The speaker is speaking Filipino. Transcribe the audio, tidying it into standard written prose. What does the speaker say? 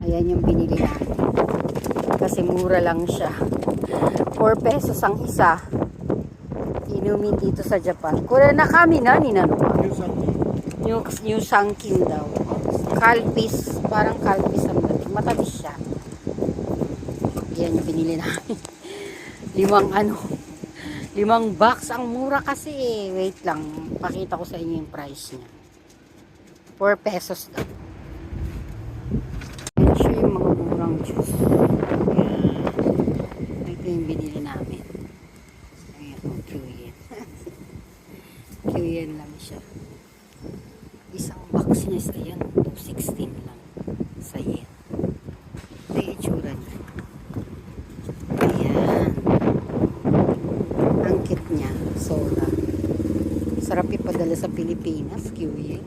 Ayan yung binili natin. Kasi mura lang siya. 4 pesos ang isa. Inumin dito sa Japan. Kura na kami na, ninano ba? New Sankin daw. Kalpis. Parang kalpis ang dating. Matamis siya. Ayan yung binili namin. 5 box. Ang mura kasi eh. Wait lang. Pakita ko sa inyo yung price niya. 4 pesos daw. Ayan siya yung mga murang juice. Ayan. Ito yung binili namin. Ayan. Q-yen. Q-yen lang siya. Isang box niya is ayan. 216 lang. Sa yen. Ito yung itsura niya. Ayan. Ang cute niya. Soda. Sarap ipadala sa Pilipinas. Q-yen.